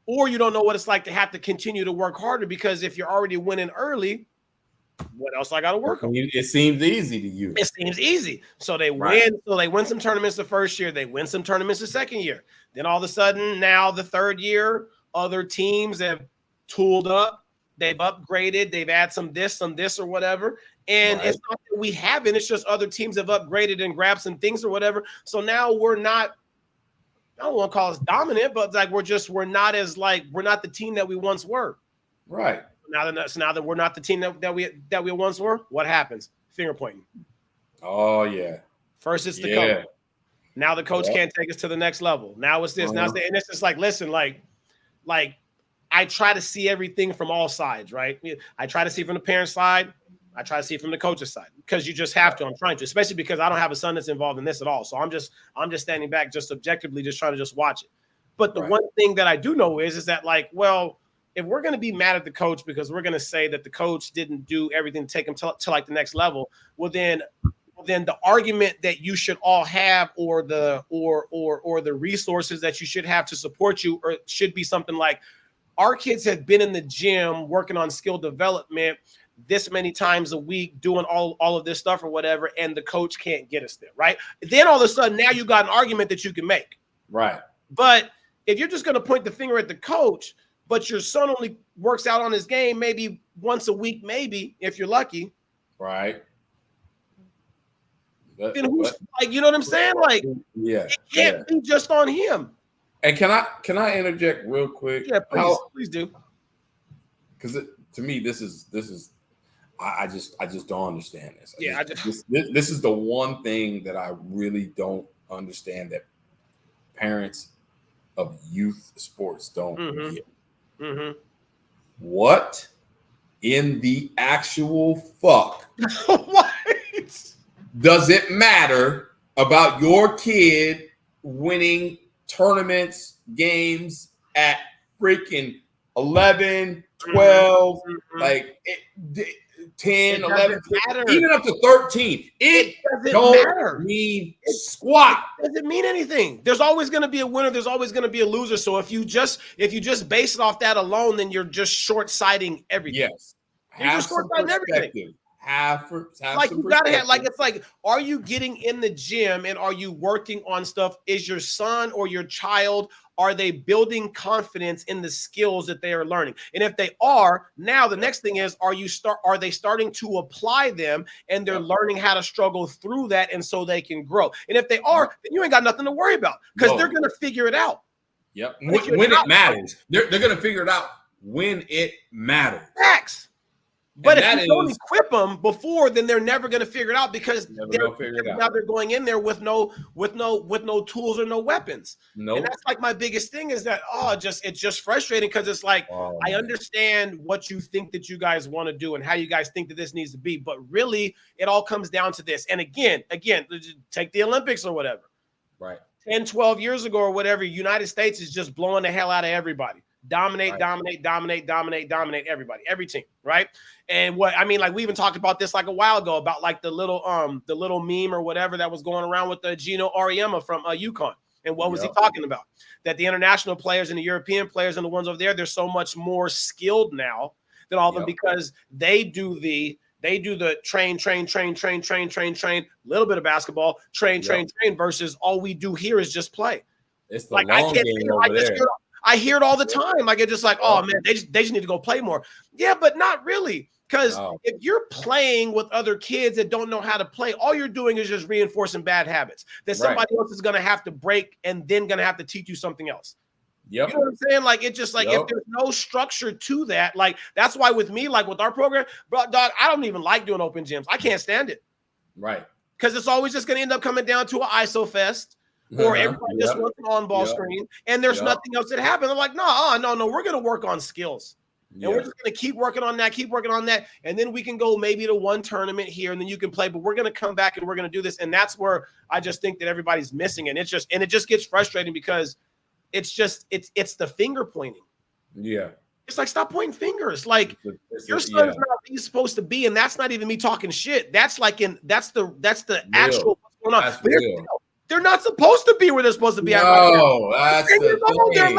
or you don't know what it's like to have to continue to work harder, because if you're already winning early, what else I got to work on? It seems easy to you. It seems easy. So they win. So they win some tournaments the first year. They win some tournaments the second year. Then all of a sudden, now the third year, other teams have tooled up. They've upgraded. They've added some this, or whatever. And it's not that we haven't. It's just other teams have upgraded and grabbed some things or whatever. So now we're not, I don't want to call us dominant, but like we're not the team that we once were. Right. Now that we're not the team that we once were, what happens? Finger pointing. Oh yeah. First it's the coach. Now the coach can't take us to the next level. Now it's this. Now it's and it's just like, listen, like I try to see everything from all sides, right? I try to see from the parent side. I try to see from the coach's side, because you just have to. I'm trying to, especially because I don't have a son that's involved in this at all. So I'm just standing back, just objectively, just trying to just watch it. But the one thing that I do know is that, like, well, if we're going to be mad at the coach because we're going to say that the coach didn't do everything to take him to like the next level, well then the argument that you should all have, or the resources that you should have to support you, or should be something like, our kids have been in the gym working on skill development this many times a week, doing all of this stuff or whatever, and the coach can't get us there, right? Then all of a sudden, now you got an argument that you can make. Right. But if you're just going to point the finger at the coach, but your son only works out on his game maybe once a week, maybe, if you're lucky. Right. Then who's, like, you know what I'm saying? Like, it can't be just on him. And can I interject real quick? Yeah, please do. Because to me, this is I just don't understand this. This is the one thing that I really don't understand, that parents of youth sports don't get. Mm-hmm. What in the actual fuck what does it matter about your kid winning tournaments, games at freaking 11, 12? Like, 10, It 11, matter. even up to 13. It don't matter. Mean squat. It doesn't mean anything. There's always going to be a winner. There's always going to be a loser. So if you just base it off that alone, then you're just short-sighting everything. Yes. Have some perspective. Have like some you gotta have, like, it's like, are you getting in the gym and are you working on stuff? Is your son or your child, are they building confidence in the skills that they are learning? And if they are, now the next thing is, are they starting to apply them and they're learning how to struggle through that and so they can grow? And if they are, then you ain't got nothing to worry about because they're gonna figure it out. Yep. When it matters. They're gonna figure it out when it matters. Facts. But if you don't equip them before, then they're never going to figure it out because now they're going in there with no tools or no weapons. Nope. And that's like my biggest thing is that it's just frustrating because it's like I understand what you think that you guys want to do and how you guys think that this needs to be, but really it all comes down to this. And again, take the Olympics or whatever. Right. 10, 12 years ago or whatever, United States is just blowing the hell out of everybody. Dominate everybody, every team, right? And what I mean, like we even talked about this like a while ago about like the little meme or whatever that was going around with the Gino Auriemma from UConn. And what was he talking about? That the international players and the European players and the ones over there, they're so much more skilled now than all of them because they do the train, little bit of basketball, train versus all we do here is just play. It's the long game over there. I hear it all the time. Like, it's just like, oh man, they just need to go play more. Yeah, but not really. Because if you're playing with other kids that don't know how to play, all you're doing is just reinforcing bad habits that somebody else is going to have to break and then going to have to teach you something else. Yep. You know what I'm saying? Like, it's just like, if there's no structure to that, like, that's why with me, like with our program, bro, dog, I don't even like doing open gyms. I can't stand it. Right. Because it's always just going to end up coming down to an ISO fest. Or everybody just wants an on-ball screen, and there's nothing else that happens. I'm like, no, we're going to work on skills. And we're just going to keep working on that, and then we can go maybe to one tournament here, and then you can play, but we're going to come back and we're going to do this. And that's where I just think that everybody's missing. And it just gets frustrating because it's the finger pointing. Yeah. It's like, stop pointing fingers. Like, your son's not who he's supposed to be, and that's not even me talking shit. That's like that's the actual what's going on. They're not supposed to be where they're supposed to be. No, that's the thing.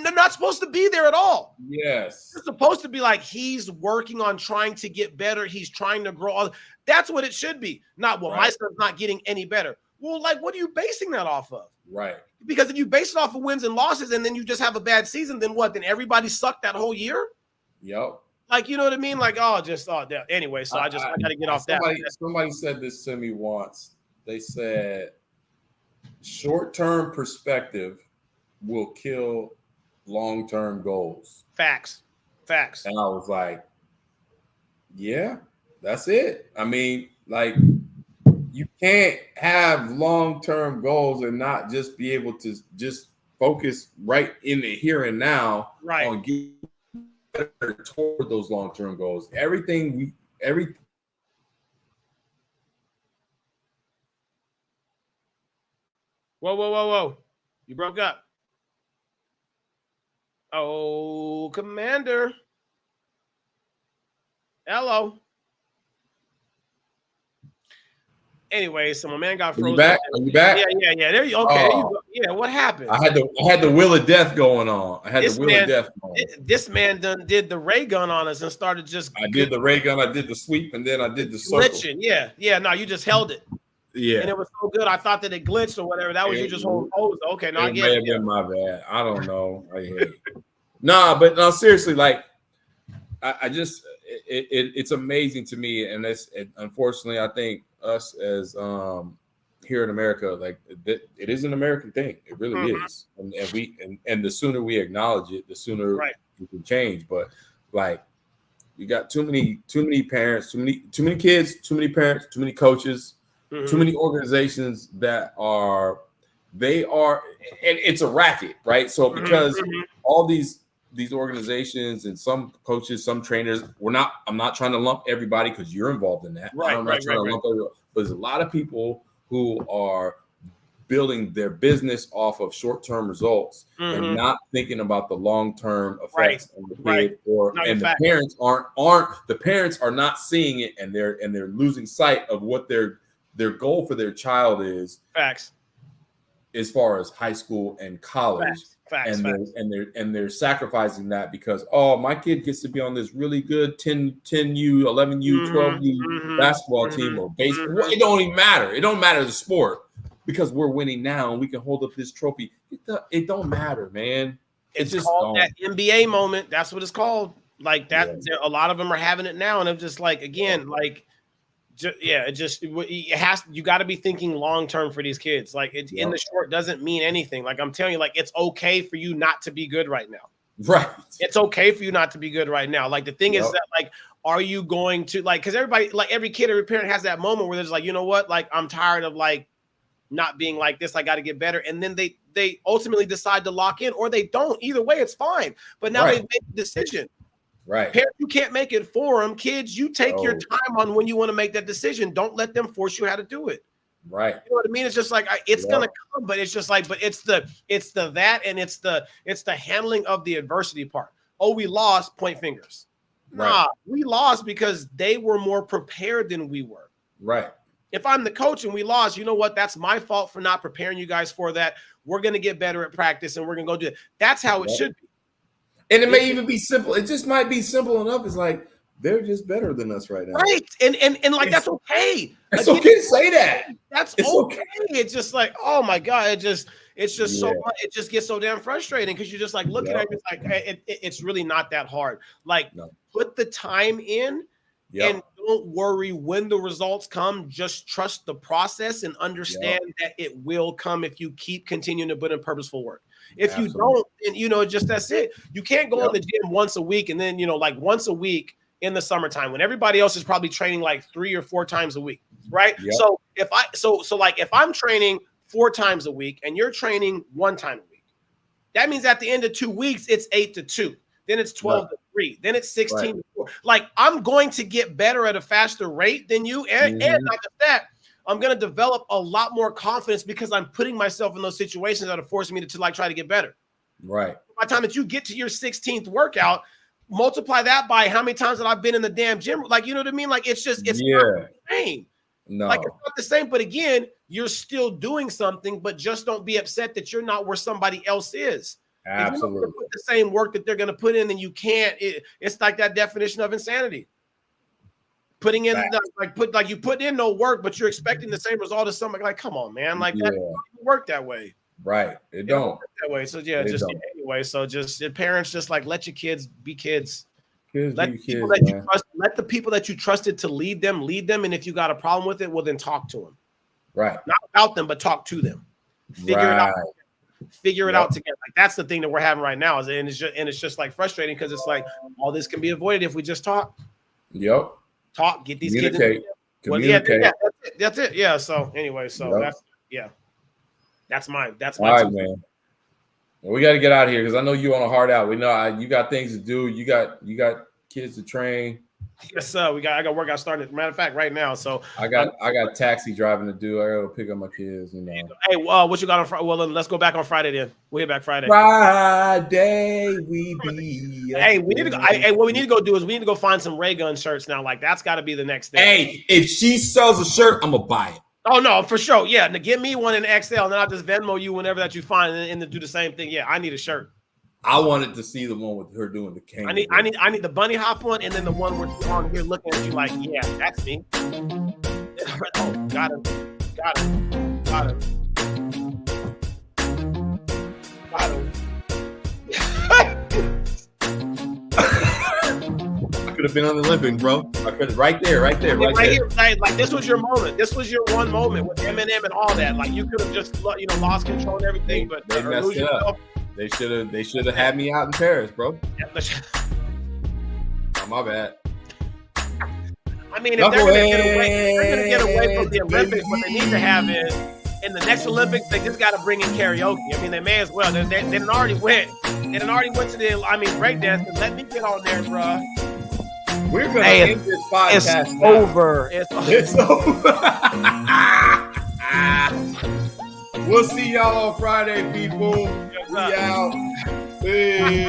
They're not supposed to be there at all. Yes. They're supposed to be like, he's working on trying to get better. He's trying to grow. That's what it should be. Not, my son's not getting any better. Well, like, what are you basing that off of? Right. Because if you base it off of wins and losses and then you just have a bad season, then what? Then everybody sucked that whole year? Yep. Like, you know what I mean? Like, anyway, so I got to get off that. Somebody said this to me once. They said, short-term perspective will kill long-term goals. Facts. And I was like, yeah, that's it. I mean, like, you can't have long-term goals and not just be able to just focus right in the here and now on getting better toward those long-term goals. Everything. Whoa. You broke up. Oh, Commander. Hello. Anyway, so my man got frozen. Are you back? Yeah. There you okay. There you go. Yeah, what happened? I had the wheel of death going on. This man done did the ray gun on us and started just. I did the ray gun. I did the sweep, and then I did the circle. Glitching. Yeah. No, you just held it. Yeah. And it was so good. I thought that it glitched or whatever. That was you just holding hose. Okay, no, I get it. May have been my bad. I don't know. But no, seriously, like I just it's amazing to me, and unfortunately, I think us as here in America, like it is an American thing. It really is, and the sooner we acknowledge it, the sooner we can change. But like, you got too many parents, too many kids, too many parents, too many coaches. Too many organizations that and it's a racket, right? So because all these organizations and some coaches, some trainers, I'm not trying to lump everybody because you're involved in that. I'm not trying to lump everybody, but there's a lot of people who are building their business off of short-term results and not thinking about the long-term effects on the kid, the parents are not seeing it, and they're losing sight of what their goal for their child is. Facts. As far as high school and college. Facts. They're sacrificing that because my kid gets to be on this really good 10U, 11U, 12U basketball team or baseball. It don't even matter. It don't matter the sport because we're winning now and we can hold up this trophy. It don't matter, man. It's just called that NBA moment. That's what it's called. Like that. Yeah. A lot of them are having it now, and I'm just like, again, like. You got to be thinking long term for these kids. Like in the short doesn't mean anything. Like I'm telling you, like it's okay for you not to be good right now. Right. It's okay for you not to be good right now. Like the thing is that like, are you going to like? Because everybody, like every kid, every parent has that moment where there's like, you know what? Like I'm tired of like not being like this. I got to get better. And then they ultimately decide to lock in, or they don't. Either way, it's fine. But now they've made the decision. Right. Parents, you can't make it for them. Kids, you take your time on when you want to make that decision. Don't let them force you how to do it. Right. You know what I mean? It's just like it's gonna come, but it's just like, but it's the that, and it's the handling of the adversity part. Oh, we lost, point fingers. Right. Nah, we lost because they were more prepared than we were. Right. If I'm the coach and we lost, you know what? That's my fault for not preparing you guys for that. We're gonna get better at practice and we're gonna go do it. That's how it should be. And it may even be simple. It just might be simple enough. It's like they're just better than us right now. Right. And like that's okay. It's okay to say that. That's okay. It's just like, oh my God. It's just so much. It just gets so damn frustrating because you're just like looking at it like it's really not that hard. Like put the time in and don't worry when the results come. Just trust the process and understand that it will come if you keep continuing to put in purposeful work. If you don't, and just that's it. You can't go in the gym once a week and then like once a week in the summertime when everybody else is probably training like 3 or 4 times a week, right? Yep. So if I'm training 4 times a week and you're training 1 time a week, that means at the end of 2 weeks it's 8 to 2, then it's 12 to 3, then it's 16 to 4. Like I'm going to get better at a faster rate than you, and not just that. I'm going to develop a lot more confidence because I'm putting myself in those situations that are forcing me to like try to get better. Right. By the time that you get to your 16th workout, multiply that by how many times that I've been in the damn gym. Like, you know what I mean? Like, it's not the same. No. Like, it's not the same. But again, you're still doing something, but just don't be upset that you're not where somebody else is. Absolutely. If you don't put the same work that they're going to put in, then you can't. It's like that definition of insanity. Putting in you put in no work, but you're expecting the same result as somebody. Like, come on, man! Like that doesn't work that way. Right? It don't work that way. So anyway. So just parents, just like let your kids be kids. Let the people that you trusted to lead them. And if you got a problem with it, well then talk to them. Right. Not about them, but talk to them. Figure it out. Figure it out together. Like that's the thing that we're having right now. And it's just like frustrating because it's like all this can be avoided if we just talk. Yep. Talk, get these kids. Communicate. That's it. Yeah. So anyway, that's mine. That's my all right, man. Well, we got to get out of here because I know you on a hard out. We know you got things to do. You got kids to train. Yes, sir. I got workout started. Matter of fact, right now. So I got taxi driving to do. I got to pick up my kids. Hey, what you got on Friday? Well, then let's go back on Friday. Then we'll get back Friday. Friday we be. Hey, we need to go. What we need to go do is we need to go find some Ray Gun shirts now. Like that's got to be the next thing. Hey, if she sells a shirt, I'm gonna buy it. Oh no, for sure. Yeah, now get me one in XL, and then I'll just Venmo you whenever that you find, and do the same thing. Yeah, I need a shirt. I wanted to see the one with her doing the king. I need the bunny hop one, and then the one where she's on here looking at you like, yeah, that's me. Oh, got him. I could have been on the Olympics, bro. I could right there. Here, like this was your moment. This was your one moment with Eminem and all that. Like you could have just lost control and everything, but they messed it up. They should have had me out in Paris, bro. Oh, my bad. I mean, if they're gonna get away from the Olympics, what they need to have is in the next Olympics, they just got to bring in karaoke. I mean, they may as well. They didn't already went. They didn't already went to breakdancing. Let me get on there, bro. We're gonna end this podcast. It's over. It's over. We'll see y'all on Friday, people. We out. Peace.